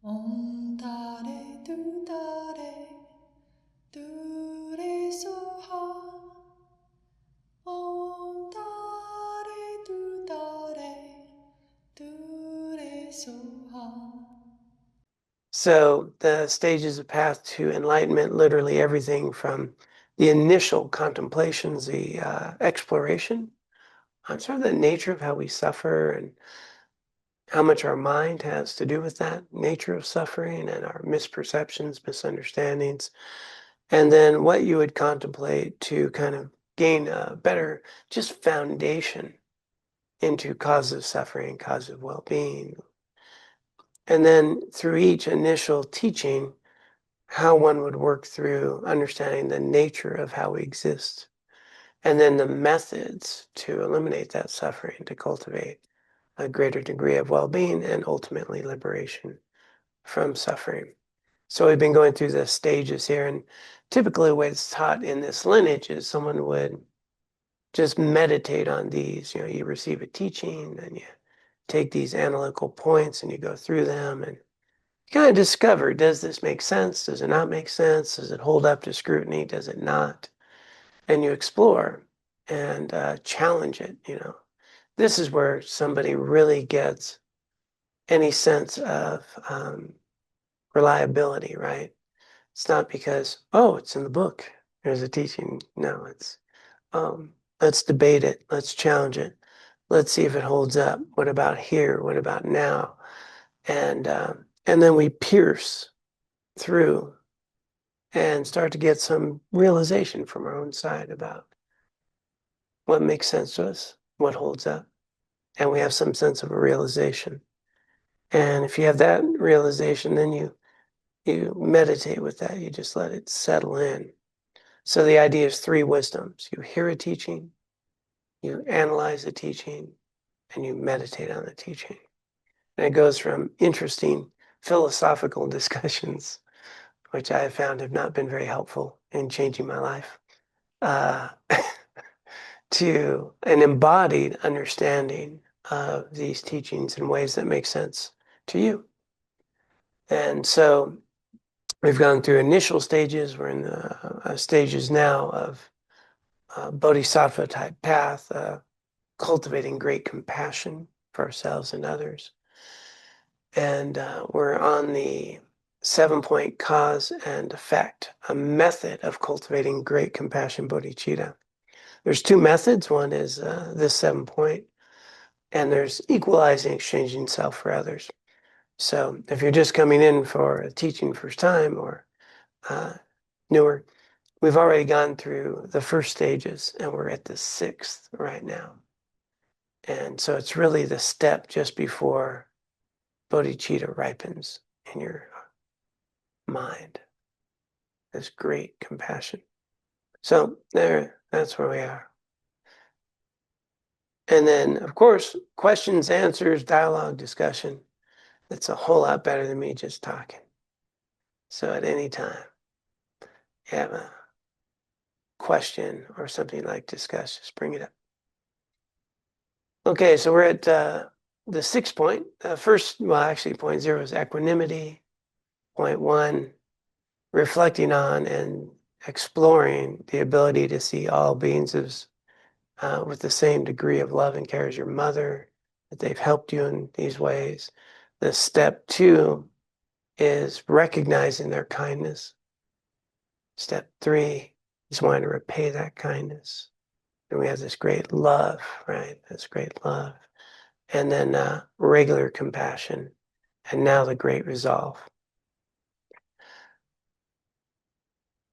Om Tare Tu Tare Tu Re Soha. Om Tare Tu Tare Tu Re Soha. So the stages of path to enlightenment, literally everything from the initial contemplations, the exploration on sort of the nature of how we suffer and how much our mind has to do with that nature of suffering and our misperceptions, misunderstandings, and then what you would contemplate to kind of gain a better just foundation into causes of suffering, causes of well-being. And then through each initial teaching, how one would work through understanding the nature of how we exist, and then the methods to eliminate that suffering, to cultivate a greater degree of well-being and ultimately liberation from suffering. So we've been going through the stages here, and typically the way it's taught in this lineage is someone would just meditate on these. You receive a teaching and you take these analytical points and you go through them and you kind of discover, does this make sense? Does it not make sense? Does it hold up to scrutiny? Does it not? And you explore and challenge it. This is where somebody really gets any sense of reliability, right? It's not because, oh, it's in the book. There's a teaching. No, it's let's debate it. Let's challenge it. Let's see if it holds up. What about here? What about now? And then we pierce through and start to get some realization from our own side about what makes sense to us, what holds up. And we have some sense of a realization. And if you have that realization, then you meditate with that. You just let it settle in. So the idea is three wisdoms. You hear a teaching, you analyze the teaching, and you meditate on the teaching. And it goes from interesting philosophical discussions, which I have found have not been very helpful in changing my life, uh, to an embodied understanding of these teachings in ways that make sense to you. And so we've gone through initial stages. We're in the stages now of Bodhisattva type path, cultivating great compassion for ourselves and others. And we're on the 7-point cause and effect, a method of cultivating great compassion, bodhicitta. There's two methods. One is this 7-point, and there's equalizing, exchanging self for others. So if you're just coming in for a teaching first time or newer, we've already gone through the first stages and we're at the 6th right now. And so it's really the step just before bodhicitta ripens in your mind, this great compassion. So that's where we are. And then, of course, questions, answers, dialogue, discussion. That's a whole lot better than me just talking. So at any time you have a question or something like discuss, just bring it up. Okay, so we're at the 6th point. First, well, actually, point 0 is equanimity. Point 1, reflecting on and exploring the ability to see all beings as with the same degree of love and care as your mother, that they've helped you in these ways. The step 2 is recognizing their kindness. Step 3 is wanting to repay that kindness. And we have this great love, right? This great love. And then regular compassion. And now the great resolve.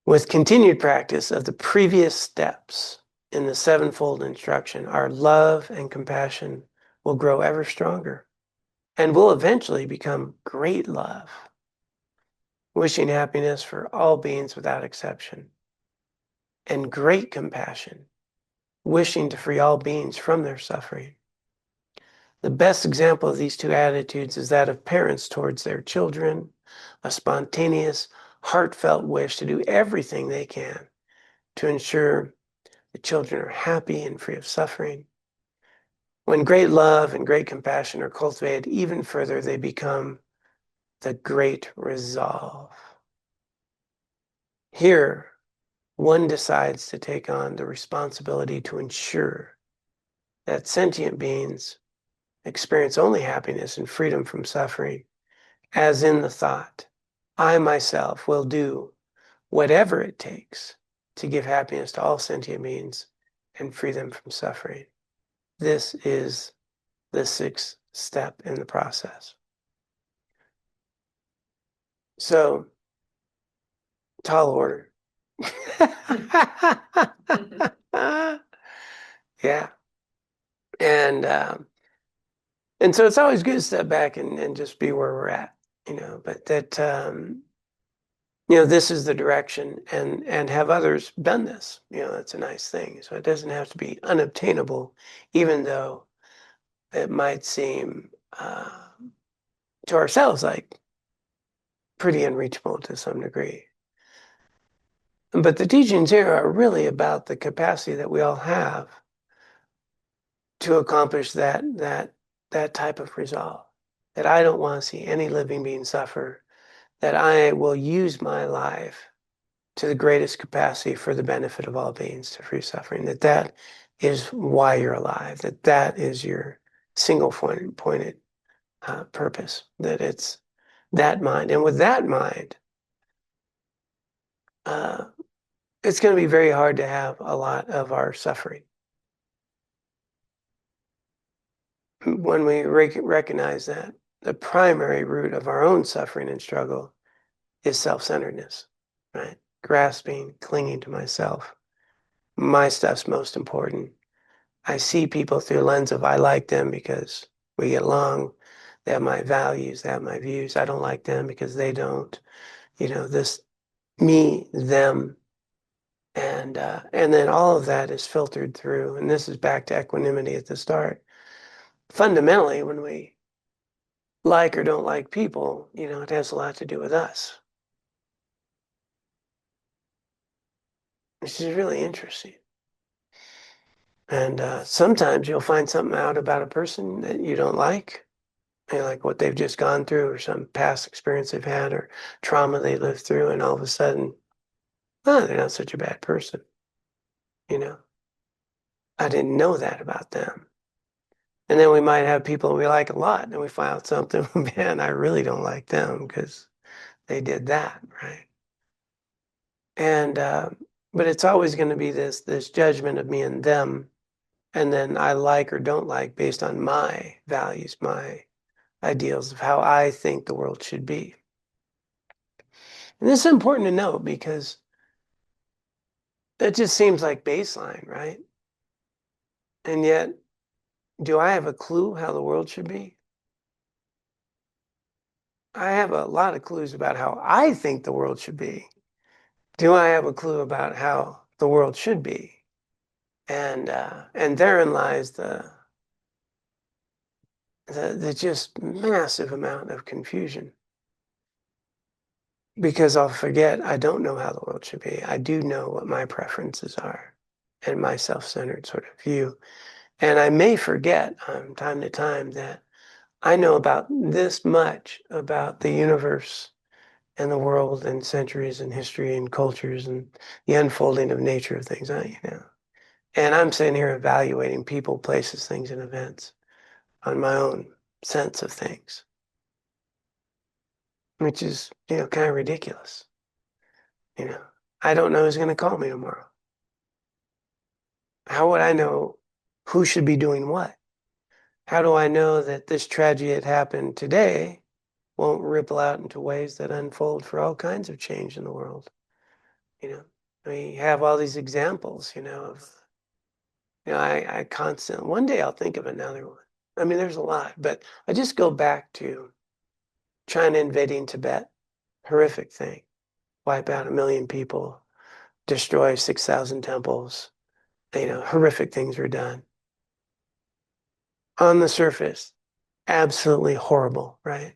With continued practice of the previous steps in the 7-fold instruction, our love and compassion will grow ever stronger and will eventually become great love, wishing happiness for all beings without exception, and great compassion, wishing to free all beings from their suffering. The best example of these two attitudes is that of parents towards their children, a spontaneous, heartfelt wish to do everything they can to ensure the children are happy and free of suffering. When great love and great compassion are cultivated even further, they become the great resolve. Here, one decides to take on the responsibility to ensure that sentient beings experience only happiness and freedom from suffering, as in the thought, I myself will do whatever it takes to give happiness to all sentient beings and free them from suffering. This is the sixth step in the process. So, tall order. Yeah. And so it's always good to step back and just be where we're at, but that, this is the direction and have others bend this, that's a nice thing. So it doesn't have to be unobtainable, even though it might seem to ourselves like pretty unreachable to some degree. But the teachings here are really about the capacity that we all have to accomplish that type of resolve. That I don't want to see any living being suffer, that I will use my life to the greatest capacity for the benefit of all beings to free suffering, that is why you're alive, that is your single pointed purpose, that it's that mind. And with that mind, it's going to be very hard to have a lot of our suffering. When we recognize that the primary root of our own suffering and struggle is self-centeredness, right? Grasping, clinging to myself. My stuff's most important. I see people through a lens of I like them because we get along. They have my values, they have my views. I don't like them because they don't. This me, them, and then all of that is filtered through. And this is back to equanimity at the start. Fundamentally, when we like or don't like people, it has a lot to do with us, which is really interesting. And sometimes you'll find something out about a person that you don't like, like what they've just gone through or some past experience they've had or trauma they lived through, and all of a sudden, oh, they're not such a bad person. I didn't know that about them. And then we might have people we like a lot, and we find out something, man, I really don't like them because they did that, right? And but it's always going to be this judgment of me and them, and then I like or don't like based on my values, my ideals of how I think the world should be. And this is important to note because that just seems like baseline, right? And yet, do I have a clue how the world should be? I have a lot of clues about how I think the world should be. Do I have a clue about how the world should be? And therein lies the just massive amount of confusion. Because I'll forget I don't know how the world should be. I do know what my preferences are and my self-centered sort of view. And I may forget time to time that I know about this much about the universe and the world and centuries and history and cultures and the unfolding of nature of things. And I'm sitting here evaluating people, places, things, and events on my own sense of things, which is, kind of ridiculous. I don't know who's going to call me tomorrow. How would I know who should be doing what? How do I know that this tragedy that happened today won't ripple out into ways that unfold for all kinds of change in the world? We have all these examples, of, I constantly, one day I'll think of another one. I mean, there's a lot, but I just go back to China invading Tibet, horrific thing, wipe out 1 million people, destroy 6,000 temples, horrific things were done. On the surface, absolutely horrible, right?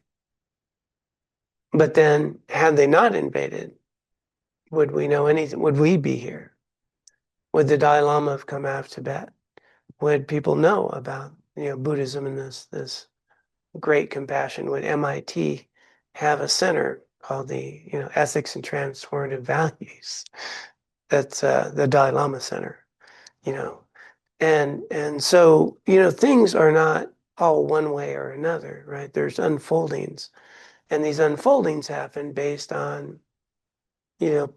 But then, had they not invaded, would we know anything? Would we be here? Would the Dalai Lama have come out of Tibet? Would people know about, Buddhism and this great compassion? Would MIT have a center called the, Ethics and Transformative Values. That's the Dalai Lama Center, you know. And so, things are not all one way or another, right? There's unfoldings. And these unfoldings happen based on,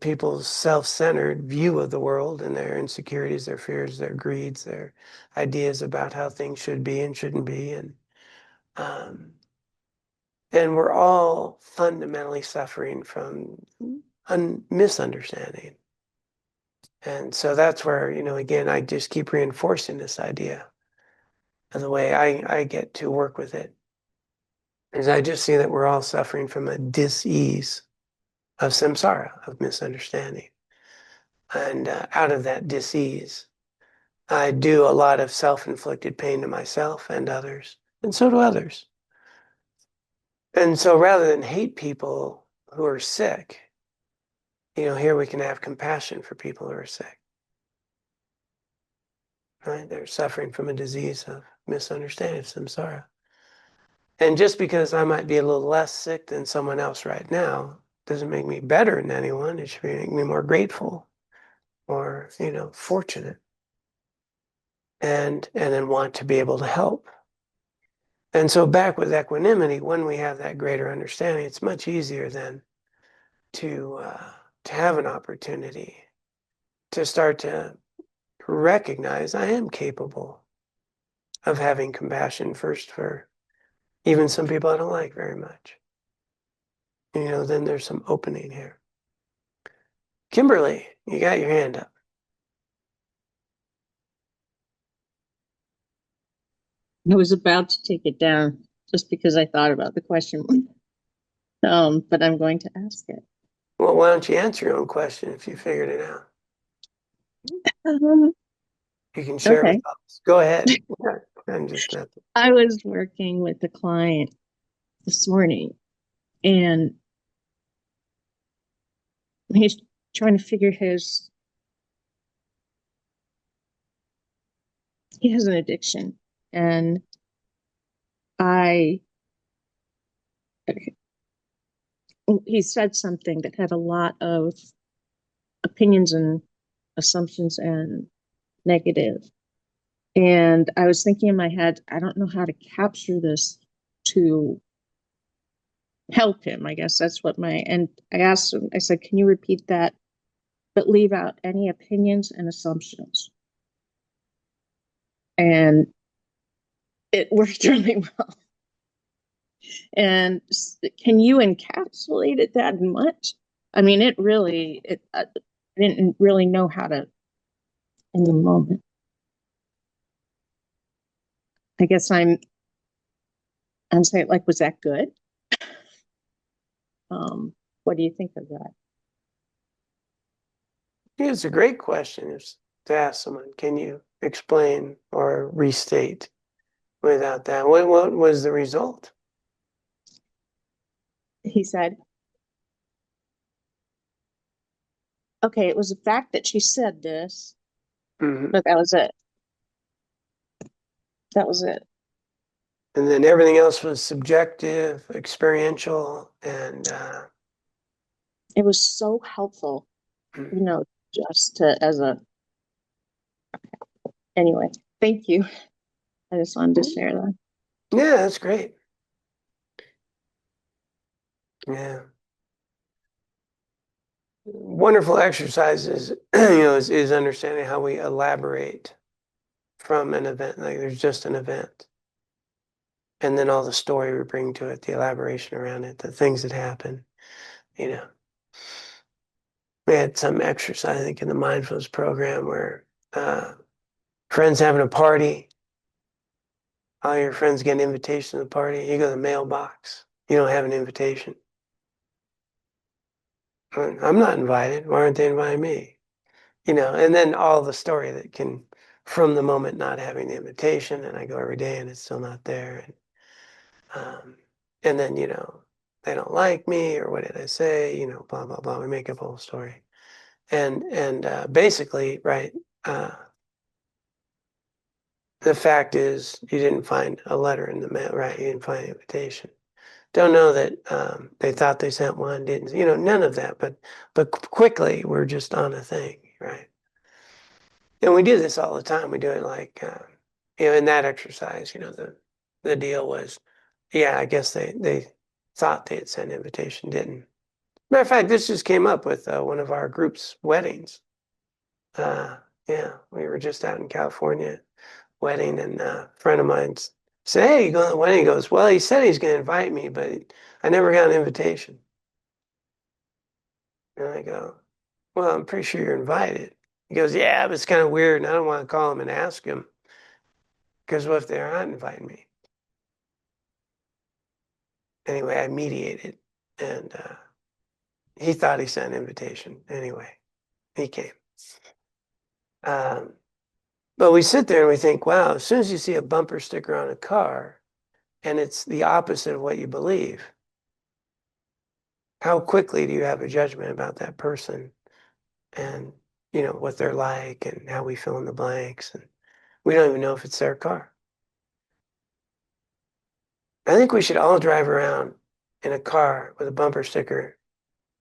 people's self-centered view of the world and their insecurities, their fears, their greeds, their ideas about how things should be and shouldn't be. Um, and we're all fundamentally suffering from misunderstanding. And so that's where, again, I just keep reinforcing this idea of the way I get to work with it. Is I just see that we're all suffering from a dis-ease of samsara, of misunderstanding. And out of that dis-ease, I do a lot of self-inflicted pain to myself and others, and so do others. And so rather than hate people who are sick, here we can have compassion for people who are sick. Right? They're suffering from a disease of misunderstanding, of samsara. And just because I might be a little less sick than someone else right now doesn't make me better than anyone. It should make me more grateful or, fortunate. And then want to be able to help. And so back with equanimity, when we have that greater understanding, it's much easier then to have an opportunity to start to recognize I am capable of having compassion first for even some people I don't like very much. Then there's some opening here. Kimberly, you got your hand up. I was about to take it down just because I thought about the question. But I'm going to ask it. Well, why don't you answer your own question if you figured it out? Um, You can share it okay. with us. Go ahead. I'm just not. I was working with a client this morning, and he's trying to figure he has an addiction, and he said something that had a lot of opinions and assumptions and negative. And I was thinking in my head, I don't know how to capture this to help him. I guess that's and I asked him, I said, can you repeat that, but leave out any opinions and assumptions? And it worked really well. And can you encapsulate it that much? I mean, I didn't really know how to in the moment. I guess I'm saying, like, was that good? What do you think of that? Yeah, it's a great question is to ask someone, can you explain or restate without that? What was the result? He said, okay, it was the fact that she said this, but that was it. That was it. And then everything else was subjective, experiential, and it was so helpful, just anyway, thank you. I just wanted to share that. Yeah, that's great. Yeah. Wonderful exercises, is understanding how we elaborate from an event. Like there's just an event. And then all the story we bring to it, the elaboration around it, the things that happen, We had some exercise, I think, in the mindfulness program where friends having a party, all your friends get an invitation to the party, you go to the mailbox, you don't have an invitation. I'm not invited. Why aren't they inviting me? And then all the story that can, from the moment not having the invitation, and I go every day and it's still not there. And then, they don't like me or what did I say, blah, blah, blah. We make up a whole story. And basically, right, the fact is you didn't find a letter in the mail, right? You didn't find an invitation. Don't know that they thought they sent one, didn't, none of that. But quickly, we're just on a thing, right? And we do this all the time. We do it like, in that exercise, the deal was, yeah, I guess they thought they had sent an invitation, didn't. Matter of fact, this just came up with one of our group's weddings. Yeah, we were just out in California wedding, and a friend of mine said, "Hey, you going to the wedding?" He goes, "Well, he said he's going to invite me, but I never got an invitation." And I go, "Well, I'm pretty sure you're invited." He goes, "Yeah, but it's kind of weird, and I don't want to call him and ask him because what if they're not inviting me?" Anyway, I mediated, and he thought he sent an invitation. Anyway, he came. But we sit there and we think, wow, as soon as you see a bumper sticker on a car and it's the opposite of what you believe, how quickly do you have a judgment about that person and, what they're like and how we fill in the blanks? And we don't even know if it's their car. I think we should all drive around in a car with a bumper sticker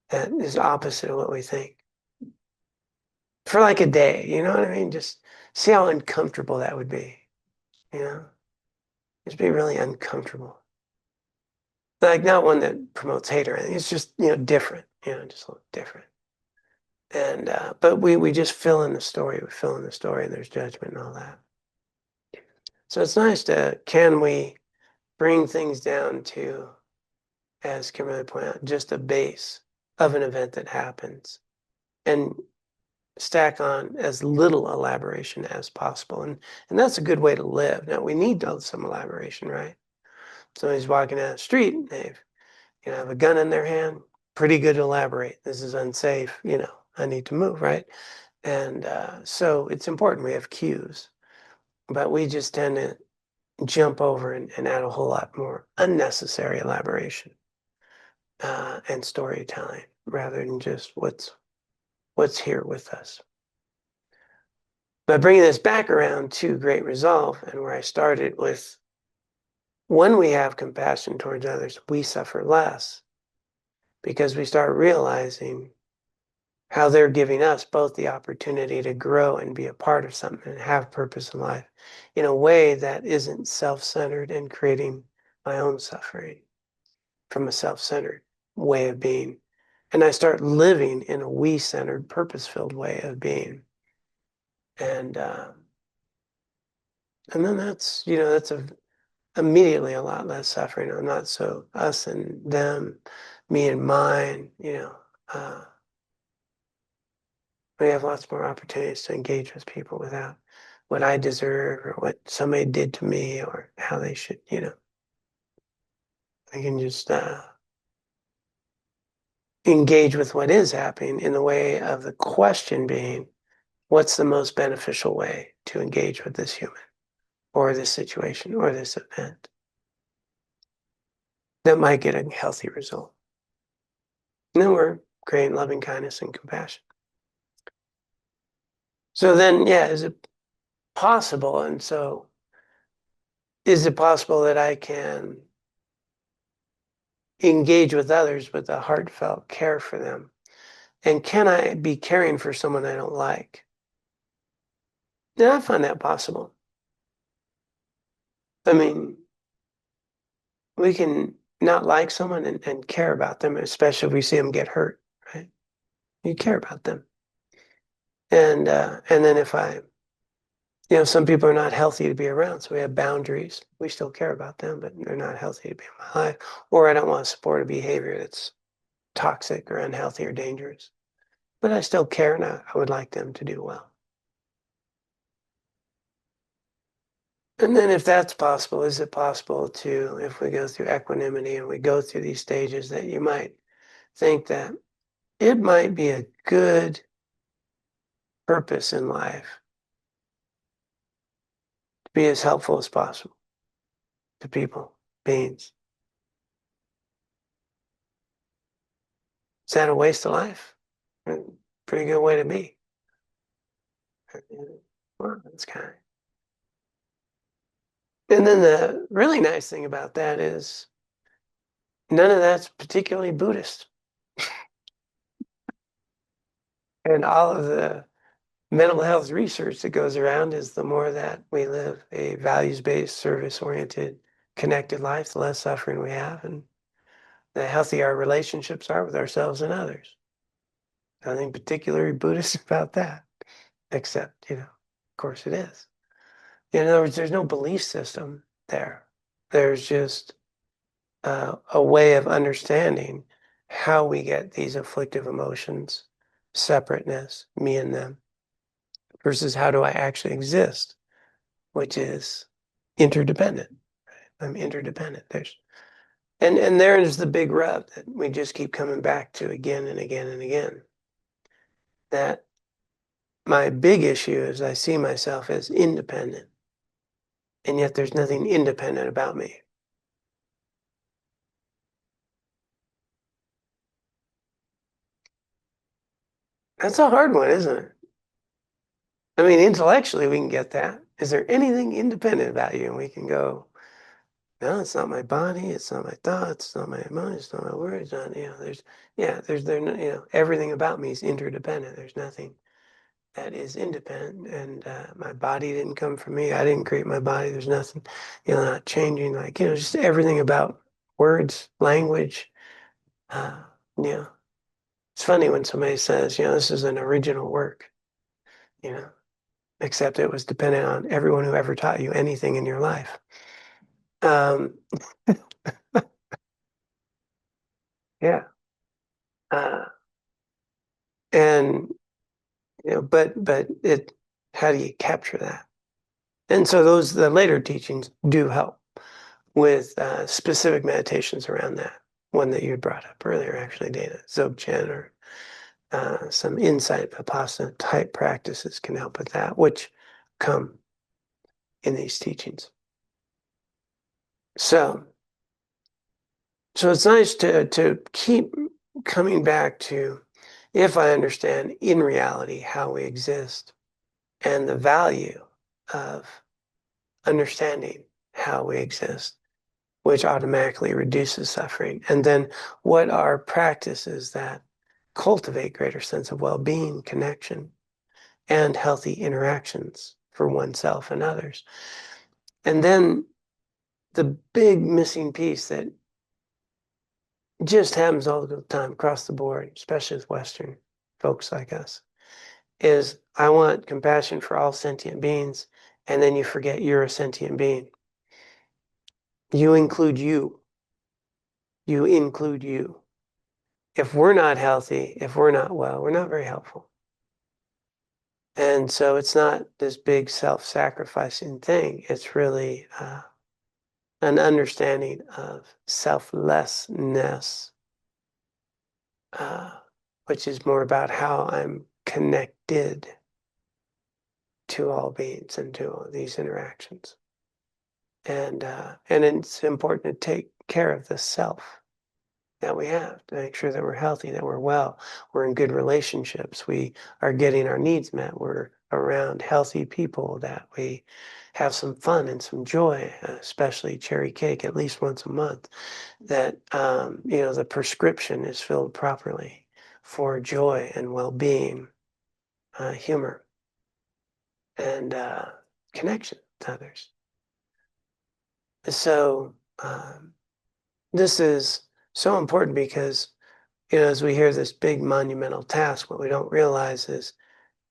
that is opposite of what we think for like a day. You know what I mean? Just see how uncomfortable that would be. You know, just be really uncomfortable. Like not one that promotes hate or anything. It's just, different, just a little different. And but we just fill in the story. We fill in the story and there's judgment and all that. So it's nice can we bring things down to, as Kimberly pointed out, just a base of an event that happens and stack on as little elaboration as possible. And that's a good way to live. Now we need some elaboration, right? Somebody's walking down the street, and they've have a gun in their hand, pretty good to elaborate. This is unsafe, I need to move, right? And so it's important we have cues, but we just tend to jump over and add a whole lot more unnecessary elaboration and storytelling rather than just what's here with us. But bringing this back around to great resolve and where I started with, when we have compassion towards others, we suffer less because we start realizing how they're giving us both the opportunity to grow and be a part of something and have purpose in life in a way that isn't self-centered and creating my own suffering from a self-centered way of being. And I start living in a we-centered, purpose-filled way of being. And then that's immediately a lot less suffering. I'm not so us and them, me and mine, we have lots more opportunities to engage with people without what I deserve or what somebody did to me or how they should, I can just engage with what is happening in the way of the question being, what's the most beneficial way to engage with this human or this situation or this event that might get a healthy result? And then we're creating loving kindness and compassion. So then, yeah, is it possible? And so is it possible that I can engage with others with a heartfelt care for them? And can I be caring for someone I don't like? Yeah, I find that possible. I mean, we can not like someone and care about them, especially if we see them get hurt, right? You care about them. And then if some people are not healthy to be around, so we have boundaries. We still care about them, but they're not healthy to be in my life. Or I don't want to support a behavior that's toxic or unhealthy or dangerous. But I still care and I would like them to do well. And then if that's possible, is it possible to, if we go through equanimity and we go through these stages, that you might think that it might be a good purpose in life to be as helpful as possible to people, beings. Is that a waste of life? Pretty good way to be. Well, that's kind of. And then the really nice thing about that is none of that's particularly Buddhist. And all of the mental health research that goes around is the more that we live a values-based, service-oriented, connected life, the less suffering we have, and the healthier our relationships are with ourselves and others. Nothing particularly Buddhist about that, except, of course it is. In other words, there's no belief system there. There's just a way of understanding how we get these afflictive emotions, separateness, me and them, versus how do I actually exist, which is interdependent. I'm interdependent. And there's the big rub that we just keep coming back to again and again and again. That my big issue is I see myself as independent, and yet there's nothing independent about me. That's a hard one, isn't it? I mean, intellectually, we can get that. Is there anything independent about you? And we can go, no, it's not my body, it's not my thoughts, it's not my emotions, it's not my words, not, everything about me is interdependent. There's nothing that is independent, and my body didn't come from me. I didn't create my body. There's nothing, not changing, just everything about words, language. Uh, yeah, it's funny when somebody says, this is an original work, you know, except it was dependent on everyone who ever taught you anything in your life. Um, yeah. Uh, and but how do you capture that? And so the later teachings do help with specific meditations around that. One that you had brought up earlier, actually, Dana, Dzogchen, or some insight Vipassana type practices can help with that, which come in these teachings. So it's nice to keep coming back to, if I understand in reality how we exist and the value of understanding how we exist, which automatically reduces suffering. And then what are practices that cultivate greater sense of well-being, connection, and healthy interactions for oneself and others. And then the big missing piece that just happens all the time across the board, especially with Western folks like us, is I want compassion for all sentient beings, and then you forget you're a sentient being. You include you. You include you. If we're not healthy, if we're not well, we're not very helpful. And so it's not this big self-sacrificing thing. It's really an understanding of selflessness, which is more about how I'm connected to all beings and to all these interactions. And it's important to take care of the self that we have, to make sure that we're healthy, that we're well, we're in good relationships, we are getting our needs met, we're around healthy people, that we have some fun and some joy, especially cherry cake at least once a month, that the prescription is filled properly for joy and well-being, humor, and connection to others. So this is so important because as we hear this big monumental task, what we don't realize is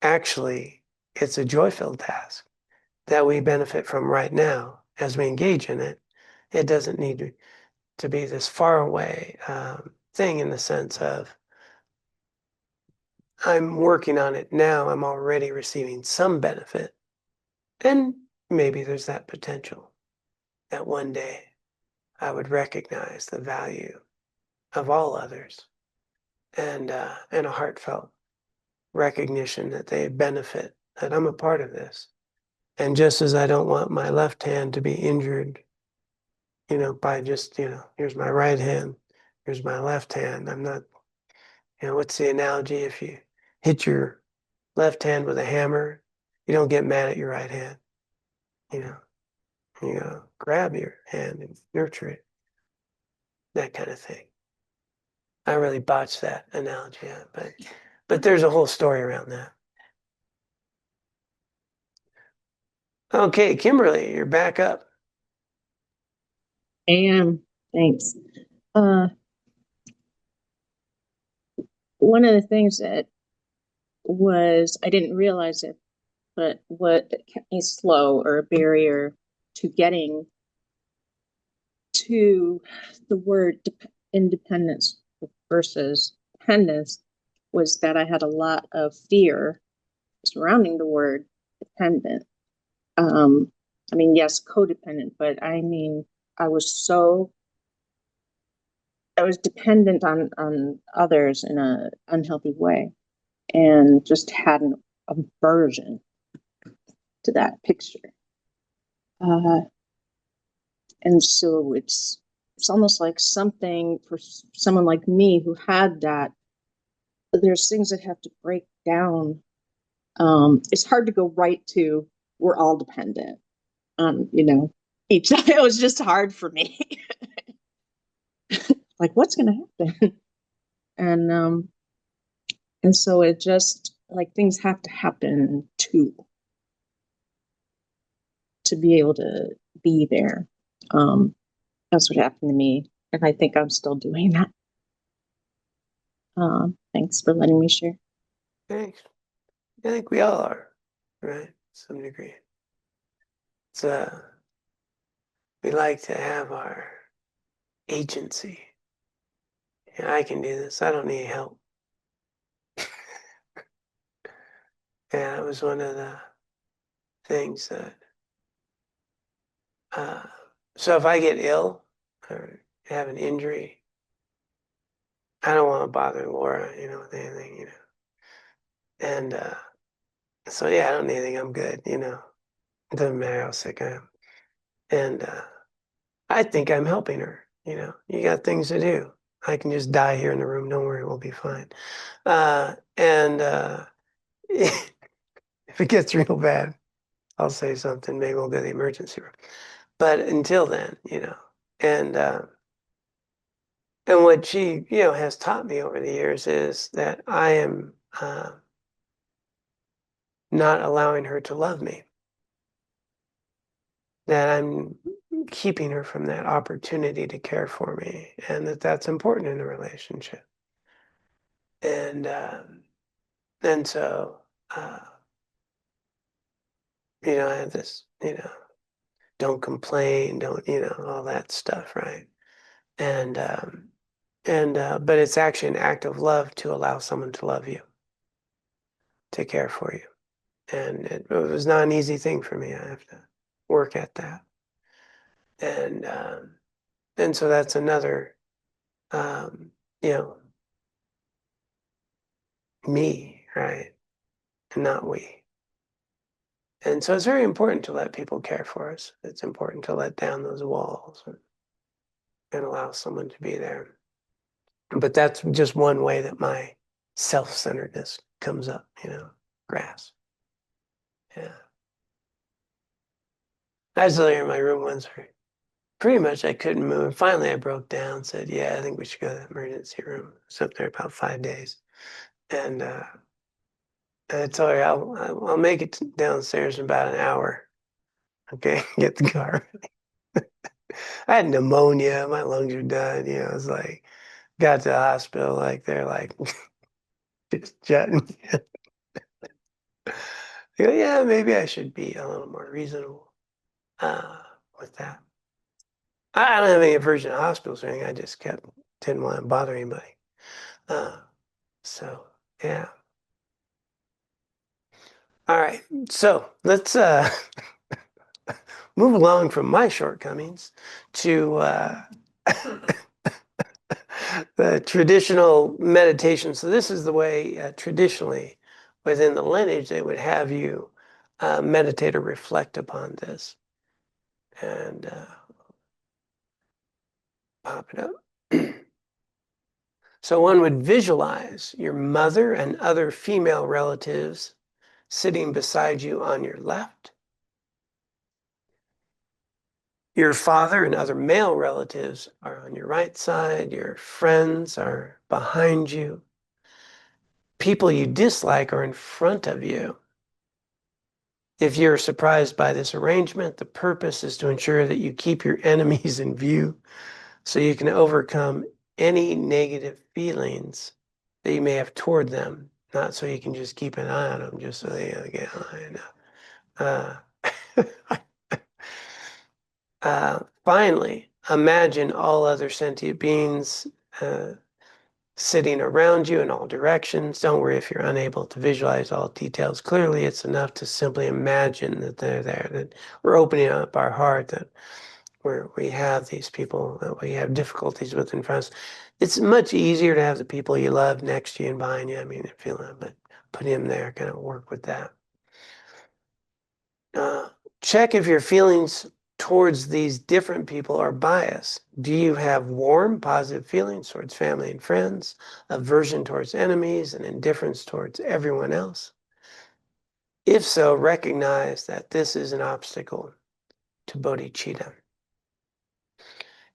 actually it's a joy-filled task that we benefit from right now as we engage in it. It doesn't need to be this far away thing, in the sense of I'm working on it now, I'm already receiving some benefit. And maybe there's that potential that one day I would recognize the value of all others, and a heartfelt recognition that they benefit, that I'm a part of this. And just as I don't want my left hand to be injured, by just, here's my right hand, here's my left hand. I'm not, what's the analogy? If you hit your left hand with a hammer, you don't get mad at your right hand. You grab your hand and nurture it. that kind of thing. I really botched that analogy, but there's a whole story around that. Okay, Kimberly, you're back up. Thanks. One of the things that was, I didn't realize it, but what kept me slow or a barrier to getting to the word independence versus dependence was that I had a lot of fear surrounding the word dependent. I mean, yes, codependent, but I mean, I was dependent on others in an unhealthy way, and just had an aversion to that picture. And so it's almost like something for someone like me who had that. There's things that have to break down. It's hard to go right to we're all dependent on, each. It was just hard for me. Like, what's going to happen? And so it just like things have to happen to be able to be there. That's what happened to me, and I think I'm still doing that. Thanks for letting me share. Thanks. I think we all are, right? To some degree. It's we like to have our agency. Yeah, I can do this. I don't need help. Yeah, that was one of the things that. So if I get ill or have an injury, I don't want to bother Laura, with anything, And so yeah, I don't need anything. I'm good, It doesn't matter how sick I am. And I think I'm helping her. You got things to do. I can just die here in the room. Don't worry, we'll be fine. And if it gets real bad, I'll say something. Maybe we'll go to the emergency room. But until then, and what she, has taught me over the years is that I am not allowing her to love me. That I'm keeping her from that opportunity to care for me, and that's important in a relationship. And so, I have this, don't complain, don't, all that stuff, right? And but it's actually an act of love to allow someone to love you, to care for you. And it was not an easy thing for me. I have to work at that. And so that's another, me, right? And not we. And so it's very important to let people care for us. It's important to let down those walls and allow someone to be there. But that's just one way that my self-centeredness comes up, grass. Yeah. I was there in my room once where pretty much I couldn't move. Finally, I broke down, said, yeah, I think we should go to the emergency room. I was up there about 5 days. And I told her, I'll make it downstairs in about an hour. Okay, get the car. I had pneumonia. My lungs were done. It was like, got to the hospital, like, they're like, just jutting. I go, yeah, maybe I should be a little more reasonable with that. I don't have any aversion to hospitals or anything. I just didn't want to bother anybody. So, yeah. All right. So let's move along from my shortcomings to the traditional meditation. So this is the way traditionally within the lineage they would have you meditate or reflect upon this. And pop it up. So one would visualize your mother and other female relatives sitting beside you on your left Your father and other male relatives are on your right side. Your friends are behind you. People you dislike are in front of you. If you're surprised by this arrangement, the purpose is to ensure that you keep your enemies in view so you can overcome any negative feelings that you may have toward them, not so you can just keep an eye on them, just so they get finally, imagine all other sentient beings sitting around you in all directions. Don't worry if you're unable to visualize all details clearly. It's enough to simply imagine that they're there, that we're opening up our heart, that we have these people that we have difficulties with in front of us. It's much easier to have the people you love next to you and behind you. I mean, but put him there, kind of work with that. Check if your feelings towards these different people are biased. Do you have warm, positive feelings towards family and friends, aversion towards enemies, and indifference towards everyone else? If so, recognize that this is an obstacle to bodhicitta.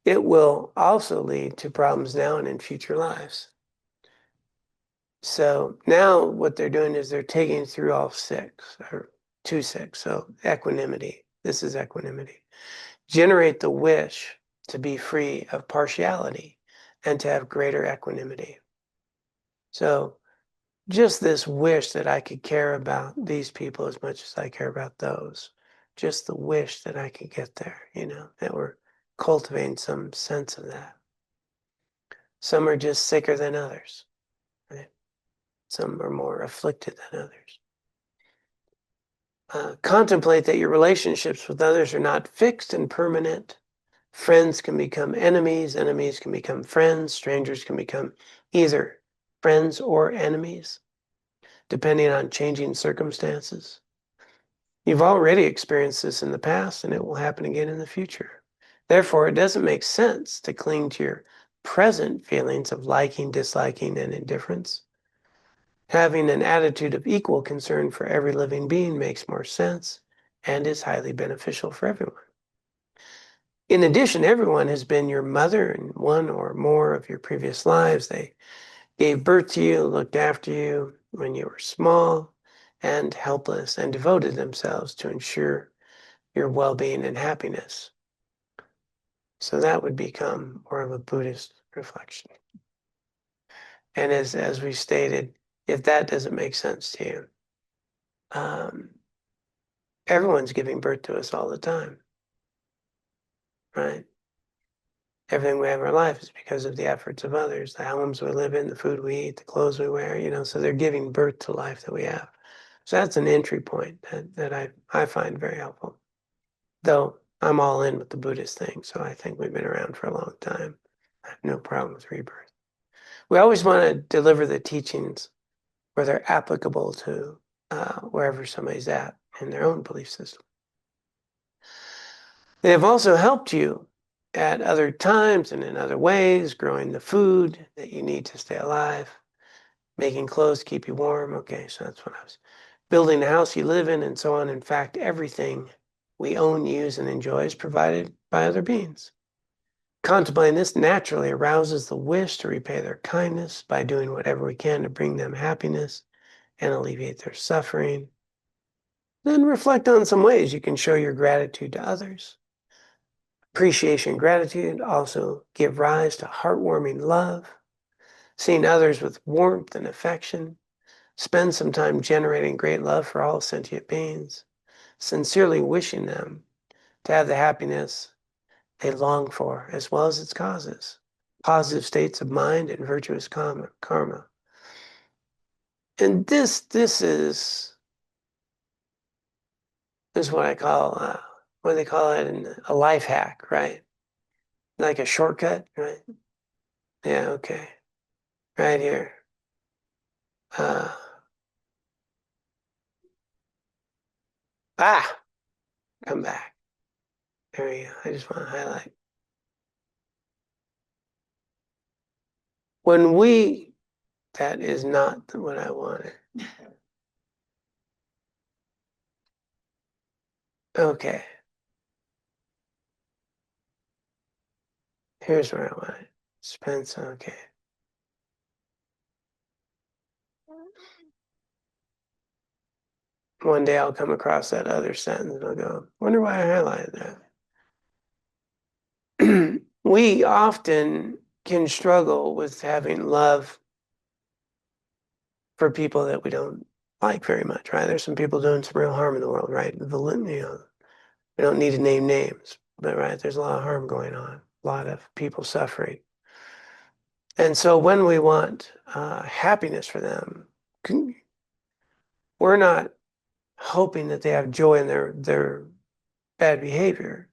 It will also lead to problems now and in future lives. So now what they're doing is they're taking through all 6 or 2 6. So equanimity. This is equanimity. Generate the wish to be free of partiality and to have greater equanimity. So just this wish that I could care about these people as much as I care about those. Just the wish that I could get there, that we're cultivating some sense of that. Some are just sicker than others, right? Some are more afflicted than others. Contemplate that your relationships with others are not fixed and permanent. Friends can become enemies, enemies can become friends, strangers can become either friends or enemies, depending on changing circumstances. You've already experienced this in the past, and it will happen again in the future. Therefore, it doesn't make sense to cling to your present feelings of liking, disliking, and indifference. Having an attitude of equal concern for every living being makes more sense and is highly beneficial for everyone. In addition, everyone has been your mother in one or more of your previous lives. They gave birth to you, looked after you when you were small and helpless, and devoted themselves to ensure your well-being and happiness. So that would become more of a Buddhist reflection. And as we stated, if that doesn't make sense to you, everyone's giving birth to us all the time, right? Everything we have in our life is because of the efforts of others, the homes we live in, the food we eat, the clothes we wear, so they're giving birth to life that we have. So that's an entry point that I find very helpful. Though I'm all in with the Buddhist thing, so I think we've been around for a long time. I have no problem with rebirth. We always want to deliver the teachings where they're applicable to wherever somebody's at in their own belief system. They have also helped you at other times and in other ways, growing the food that you need to stay alive, making clothes to keep you warm. Okay, so that's what I was. Building the house you live in and so on. In fact, everything we own, use, and enjoy is provided by other beings. Contemplating this naturally arouses the wish to repay their kindness by doing whatever we can to bring them happiness and alleviate their suffering. Then reflect on some ways you can show your gratitude to others. Appreciation and gratitude also give rise to heartwarming love. Seeing others with warmth and affection. Spend some time generating great love for all sentient beings, sincerely wishing them to have the happiness they long for, as well as its causes, positive states of mind and virtuous karma. And this is what I call, what do they call it? A life hack, right? Like a shortcut, right? Yeah, okay. Right here. Uh, come back. There we go. I just want to highlight. That is not what I wanted. Okay. Here's where I want it. Spence, okay. One day I'll come across that other sentence and I'll go, wonder why I highlighted that. We often can struggle with having love for people that we don't like very much, right? There's some people doing some real harm in the world, right? We don't need to name names, but right, there's a lot of harm going on, a lot of people suffering. And so when we want happiness for them, we're not hoping that they have joy in their bad behavior.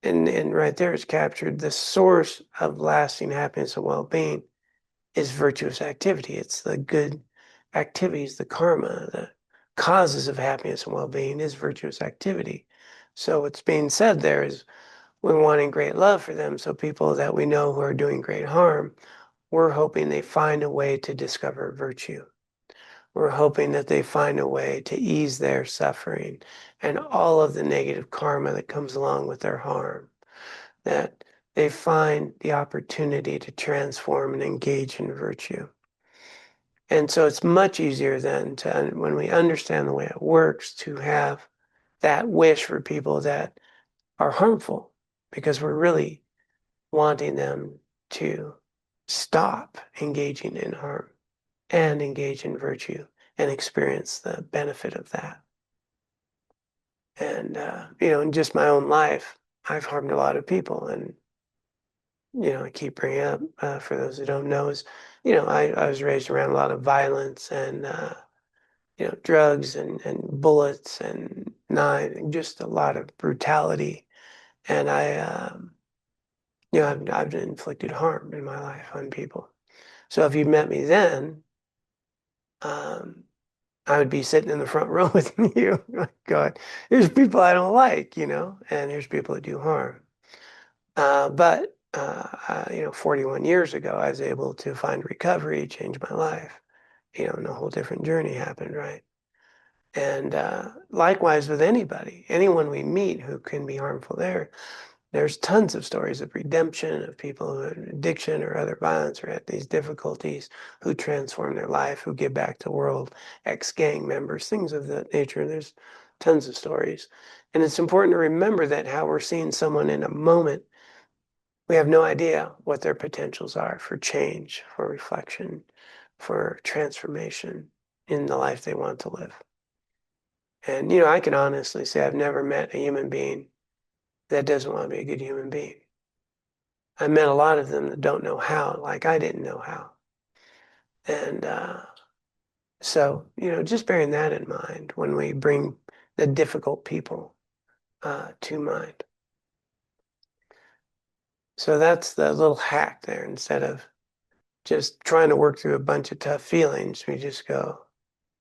And right there is captured the source of lasting happiness and well-being is virtuous activity. It's the good activities, the karma, the causes of happiness and well-being is virtuous activity. So what's being said there is we're wanting great love for them. So people that we know who are doing great harm, we're hoping they find a way to discover virtue. We're hoping that they find a way to ease their suffering and all of the negative karma that comes along with their harm, that they find the opportunity to transform and engage in virtue. And so it's much easier then to, when we understand the way it works, to have that wish for people that are harmful, because we're really wanting them to stop engaging in harm and engage in virtue and experience the benefit of that. And, in just my own life, I've harmed a lot of people. And, I keep bringing up, for those who don't know, is, I was raised around a lot of violence and, drugs and bullets and knives and just a lot of brutality. And I've inflicted harm in my life on people. So if you met me then, I would be sitting in the front row with you going, here's people I don't like, and here's people that do harm. But 41 years ago, I was able to find recovery, change my life, and a whole different journey happened, right? And likewise with anyone we meet who can be harmful there's tons of stories of redemption of people who had addiction or other violence or had these difficulties who transform their life, who give back to the world, ex-gang members, things of that nature. There's tons of stories. And it's important to remember that how we're seeing someone in a moment, we have no idea what their potentials are for change, for reflection, for transformation in the life they want to live. And, I can honestly say I've never met a human being that doesn't want to be a good human being. I met a lot of them that don't know how, like I didn't know how. And so, just bearing that in mind when we bring the difficult people to mind. So that's the little hack there. Instead of just trying to work through a bunch of tough feelings, we just go,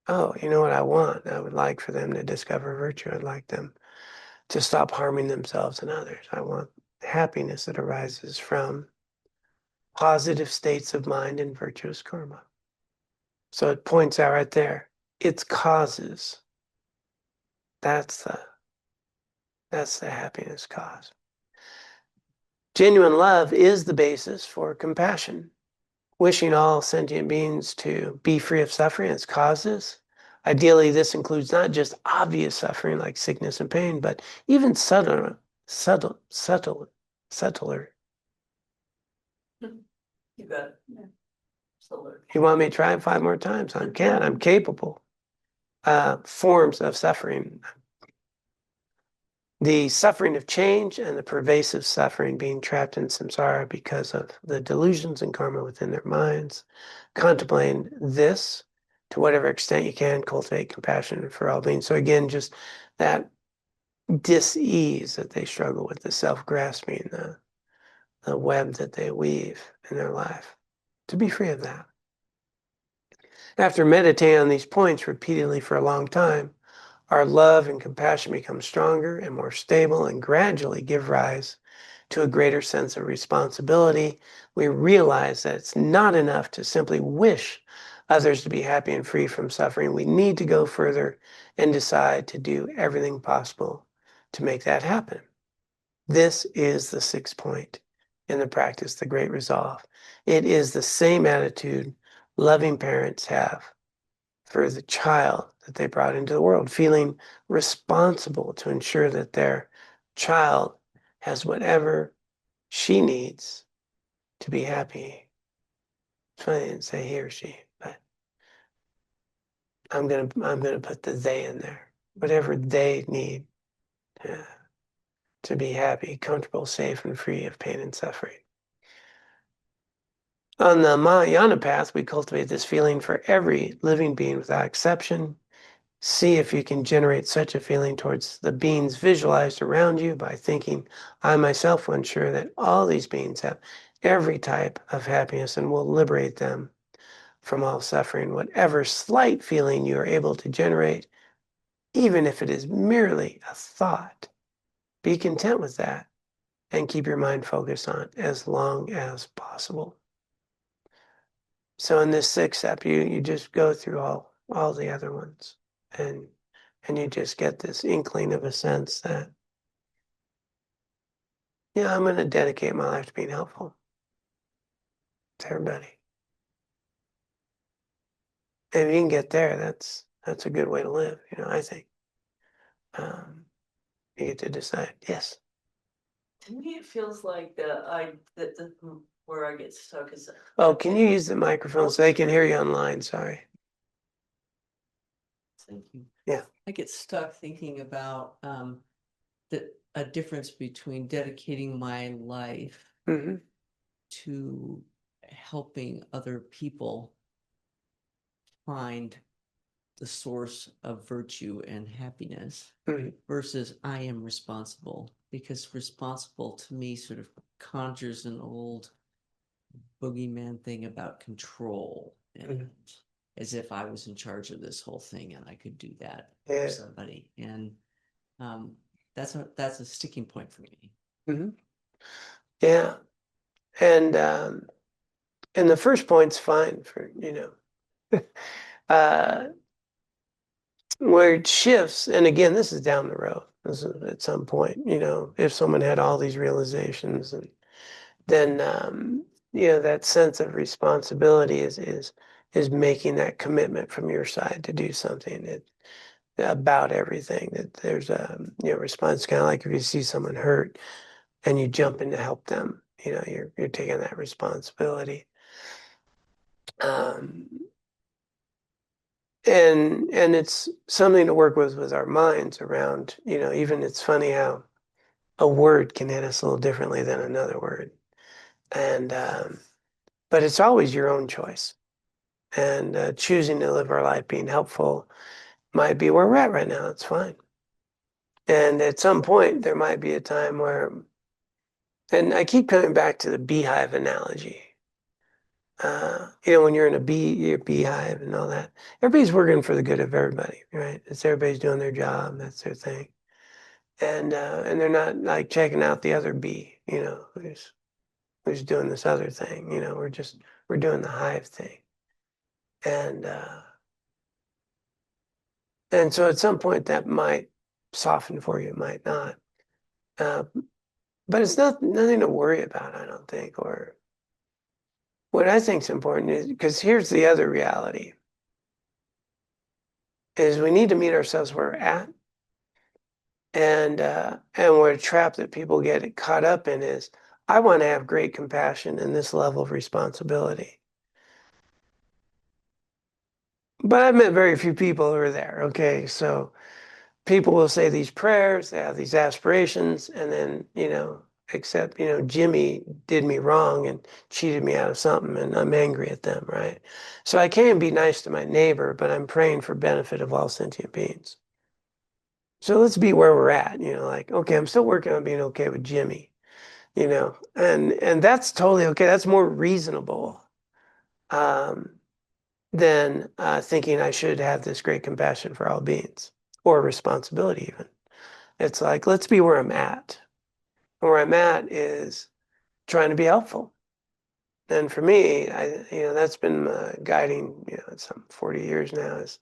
oh, you know what I want? I would like for them to discover virtue. I'd like them to stop harming themselves and others. I want happiness that arises from positive states of mind and virtuous karma. So it points out right there, its causes. That's the happiness cause. Genuine love is the basis for compassion. Wishing all sentient beings to be free of suffering and its causes. Ideally, this includes not just obvious suffering like sickness and pain, but even subtler. You got it. Yeah. You want me to try it 5 more times? I can. I'm capable. Forms of suffering. The suffering of change and the pervasive suffering, being trapped in samsara because of the delusions and karma within their minds. Contemplating this to whatever extent you can, cultivate compassion for all beings. So again, just that dis-ease that they struggle with, the self-grasping, the web that they weave in their life. To be free of that. After meditating on these points repeatedly for a long time, our love and compassion become stronger and more stable and gradually give rise to a greater sense of responsibility. We realize that it's not enough to simply wish others to be happy and free from suffering. We need to go further and decide to do everything possible to make that happen. This is the 6th point in the practice, the great resolve. It is the same attitude loving parents have for the child that they brought into the world, feeling responsible to ensure that their child has whatever she needs to be happy. It's funny I didn't say he or she, but I'm gonna put the they in there. Whatever they need to be happy, comfortable, safe, and free of pain and suffering. On the Mahayana path, we cultivate this feeling for every living being without exception. See if you can generate such a feeling towards the beings visualized around you by thinking, I myself will ensure that all these beings have every type of happiness and will liberate them from all suffering. Whatever slight feeling you are able to generate, even if it is merely a thought, be content with that and keep your mind focused on it as long as possible. So in this sixth step, you just go through all the other ones, and you just get this inkling of a sense that, yeah, I'm going to dedicate my life to being helpful to everybody. And if you can get there, that's a good way to live, I think. You get to decide. Yes. To me, it feels like where I get stuck is. Oh, can you use the microphone so they can hear you online? Sorry. Thank you. Yeah. I get stuck thinking about a difference between dedicating my life Mm-hmm. to helping other people find the source of virtue and happiness Mm-hmm. versus I am responsible, because responsible to me sort of conjures an old boogeyman thing about control, and as if I was in charge of this whole thing and I could do that for somebody. And that's a sticking point for me. Mm-hmm. Yeah. And the first point's fine for, where it shifts, and again, this is down the road. This is at some point, if someone had all these realizations, and then that sense of responsibility is making that commitment from your side to do something about everything. That there's a response, kind of like if you see someone hurt and you jump in to help them. You're taking that responsibility. And it's something to work with our minds around, even it's funny how a word can hit us a little differently than another word. And, but it's always your own choice. And choosing to live our life being helpful might be where we're at right now. It's fine. And at some point, there might be a time where, and I keep coming back to the beehive analogy. When you're in your beehive and all that, everybody's working for the good of everybody, right? It's everybody's doing their job, that's their thing. And they're not like checking out the other bee, who's doing this other thing. We're doing the hive thing. And so at some point that might soften for you, it might not. But it's nothing to worry about, I don't think. Or what I think is important is, because here's the other reality, is we need to meet ourselves where we're at. And what a trap that people get caught up in is, I want to have great compassion and this level of responsibility. But I've met very few people who are there, okay? So people will say these prayers, they have these aspirations, and then, except, Jimmy did me wrong and cheated me out of something, and I'm angry at them, right? So I can be nice to my neighbor, but I'm praying for benefit of all sentient beings. So let's be where we're at, like, okay, I'm still working on being okay with Jimmy, and that's totally okay. That's more reasonable than thinking I should have this great compassion for all beings, or responsibility even. It's like, let's be where I'm at. Where I'm at is trying to be helpful. And for me, that's been guiding, some 40 years now, is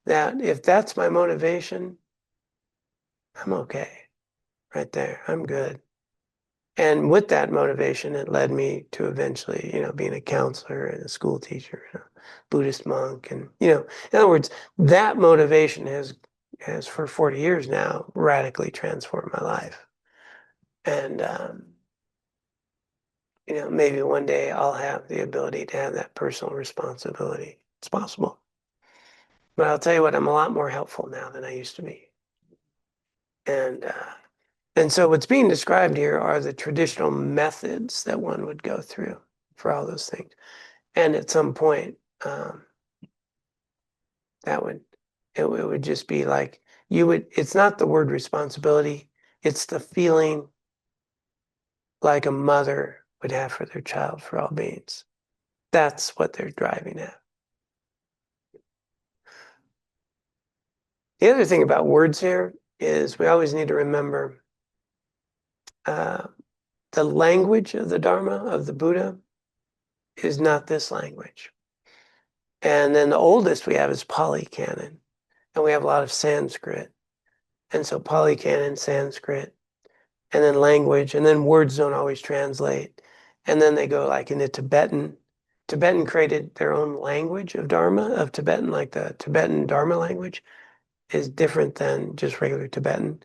that if that's my motivation, I'm okay right there. I'm good. And with that motivation, it led me to eventually, being a counselor and a school teacher and a Buddhist monk. And, in other words, that motivation has for 40 years now radically transformed my life. And, maybe one day I'll have the ability to have that personal responsibility. It's possible. But I'll tell you what, I'm a lot more helpful now than I used to be. And so what's being described here are the traditional methods that one would go through for all those things. And at some point, it would just be like it's not the word responsibility, it's the feeling like a mother would have for their child for all beings. That's what they're driving at. The other thing about words here is we always need to remember the language of the Dharma, of the Buddha, is not this language. And then the oldest we have is Pali Canon. And we have a lot of Sanskrit. And so Pali Canon, Sanskrit, and then language, and then words don't always translate. And then they go like into Tibetan. Tibetan created their own language of Dharma, of Tibetan, like the Tibetan Dharma language is different than just regular Tibetan.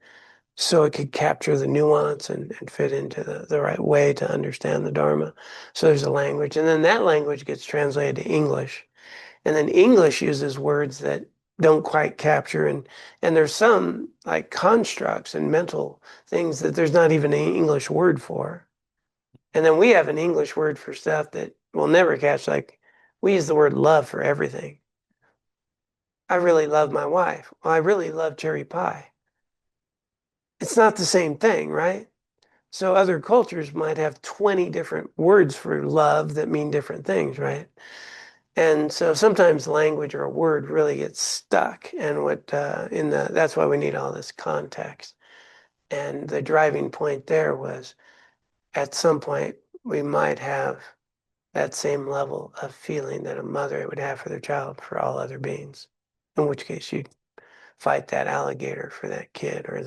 So it could capture the nuance and fit into the right way to understand the Dharma. So there's a language. And then that language gets translated to English. And then English uses words that don't quite capture. And there's some like constructs and mental things that there's not even an English word for. And then we have an English word for stuff that we'll never catch. Like we use the word love for everything. I really love my wife. Well, I really love cherry pie. It's not the same thing, right? So other cultures might have 20 different words for love that mean different things, right? And so sometimes language or a word really gets stuck, and that's why we need all this context. And the driving point there was at some point we might have that same level of feeling that a mother would have for their child for all other beings, in which case you'd fight that alligator for that kid, or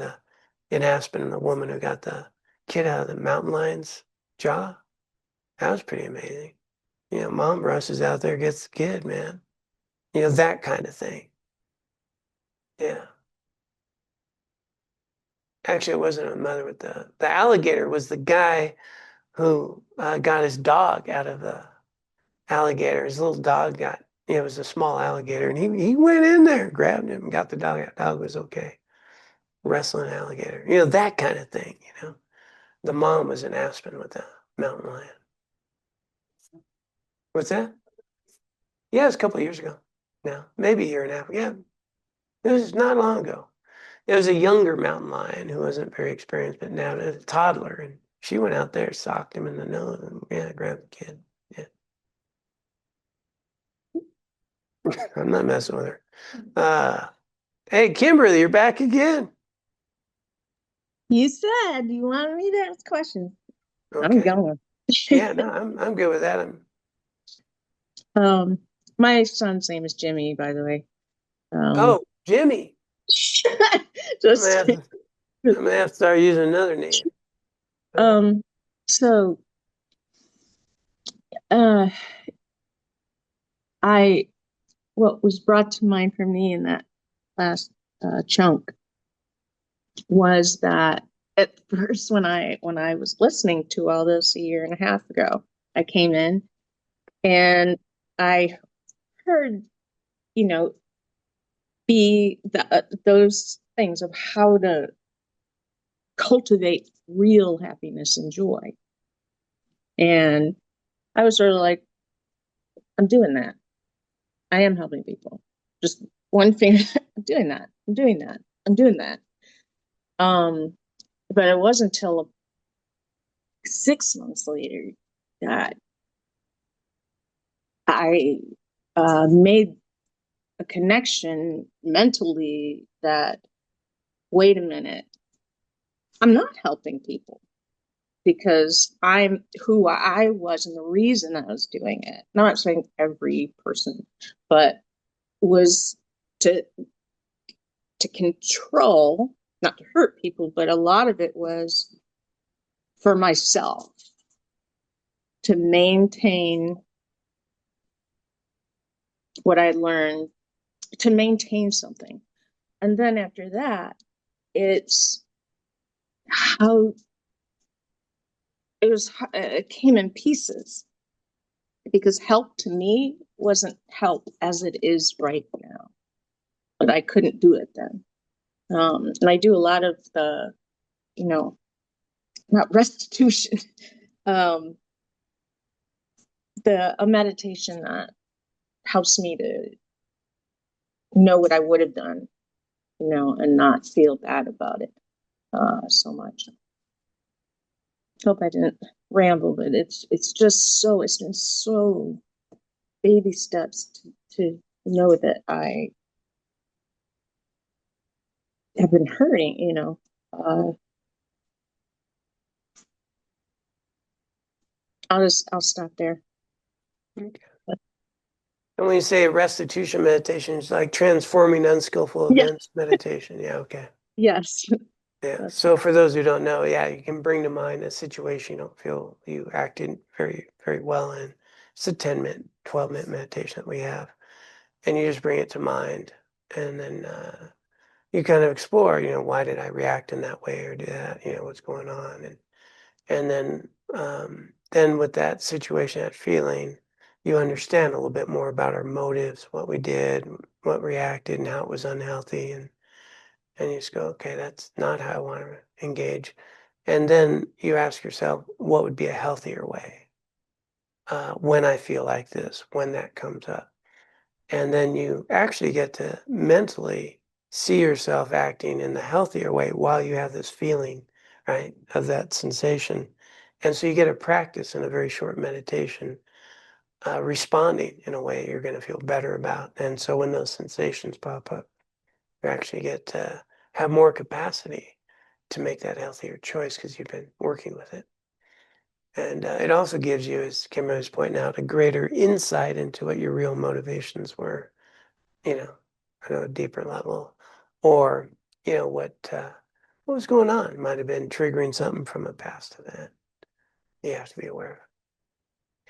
in Aspen, the woman who got the kid out of the mountain lion's jaw. That was pretty amazing. Mom rushes out there, gets the kid, man. That kind of thing. Yeah. Actually, it wasn't a mother with the alligator was the guy who got his dog out of the alligator. His little dog it was a small alligator, and he went in there, grabbed him, got the dog out. Dog was okay. Wrestling alligator. That kind of thing, The mom was in Aspen with the mountain lion. What's that? Yeah, it was a couple of years ago. Now, maybe a year and a half. Yeah, it was not long ago. It was a younger mountain lion who wasn't very experienced, but now a toddler, and she went out there, socked him in the nose, and grabbed the kid. Yeah, I'm not messing with her. Hey, Kimberly, you're back again. You said you wanted me to ask questions. I'm Okay. going. Yeah, no, I'm good with that. My son's name is Jimmy, by the way. Oh, Jimmy. Just I'm gonna have to start using another name. So what was brought to mind for me in that last chunk was that at first when I was listening to all this a year and a half ago, I came in and I heard, those things of how to cultivate real happiness and joy. And I was sort of like, I'm doing that. I am helping people. Just one thing, I'm doing that. I'm doing that. I'm doing that. But it wasn't until 6 months later that I made a connection mentally that, wait a minute, I'm not helping people because I'm who I was and the reason I was doing it. Not saying every person, but was to control, not to hurt people, but a lot of it was for myself to maintain what I learned, to maintain something. And then after that, it's how it came in pieces, because help to me wasn't help as it is right now, but I couldn't do it then. And I do a lot of the, not restitution, a meditation that helps me to know what I would have done, and not feel bad about it so much. Hope I didn't ramble, but it's been so baby steps to know that I have been hurting, I'll stop there. Okay. And when you say restitution meditation, it's like transforming unskillful Yeah. events meditation. Yeah, okay. Yes. Yeah. So for those who don't know, yeah, you can bring to mind a situation you don't feel you acted very, very well in. It's a 10-minute, 12-minute meditation that we have. And you just bring it to mind. And then you kind of explore, why did I react in that way or do that? What's going on? And then with that situation, that feeling, you understand a little bit more about our motives, what we did, what reacted, and how it was unhealthy. And you just go, okay, that's not how I want to engage. And then you ask yourself, what would be a healthier way when I feel like this, when that comes up? And then you actually get to mentally see yourself acting in the healthier way while you have this feeling, right, of that sensation. And so you get a practice in a very short meditation, responding in a way you're going to feel better about. And so when those sensations pop up, you actually get to have more capacity to make that healthier choice because you've been working with it. And it also gives you, as Kimberly was pointing out, a greater insight into what your real motivations were, at a deeper level, or what was going on. It might have been triggering something from a past event. You have to be aware of.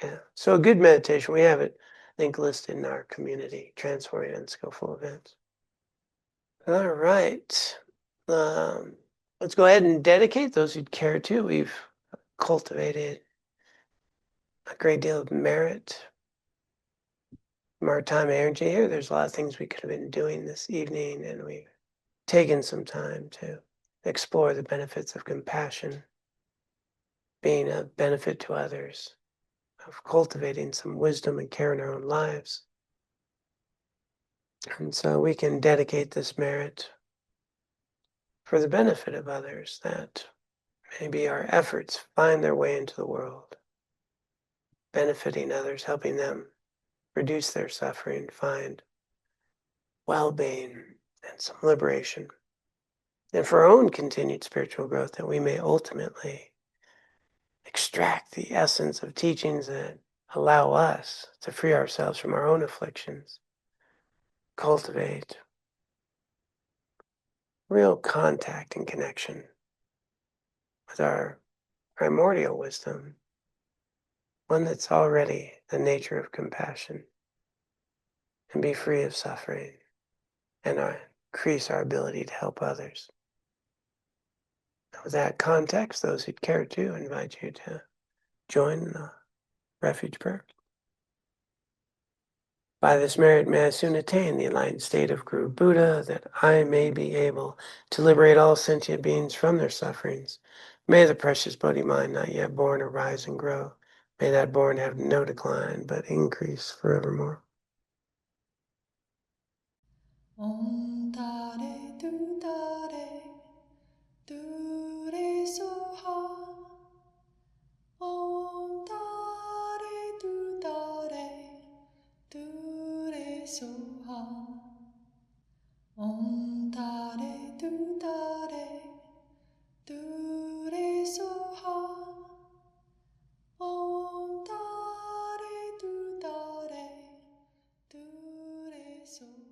Yeah. So a good meditation, we have it, I think, listed in our community, Transforming Unskillful Events. All right. Let's go ahead and dedicate those who'd care to. We've cultivated a great deal of merit from our time and energy here. There's a lot of things we could have been doing this evening, and we've taken some time to explore the benefits of compassion, being a benefit to others, of cultivating some wisdom and care in our own lives. And so we can dedicate this merit for the benefit of others, that maybe our efforts find their way into the world, benefiting others, helping them reduce their suffering, find well-being and some liberation. And for our own continued spiritual growth, that we may ultimately extract the essence of teachings that allow us to free ourselves from our own afflictions, cultivate real contact and connection with our primordial wisdom, one that's already the nature of compassion, and be free of suffering and increase our ability to help others. With that context, those who'd care to, invite you to join the refuge prayer. By this merit may I soon attain the enlightened state of Guru Buddha, that I may be able to liberate all sentient beings from their sufferings. May the precious Bodhi mind not yet born arise and grow. May that born have no decline, but increase forevermore. Om Tare Tu Tare Tu Re Soha. Om Tare Tu Tare Tu Re Soha. Om Tare Tu Tare Tu Re Soha. Om Tare Tu Tare Tu Re Soha.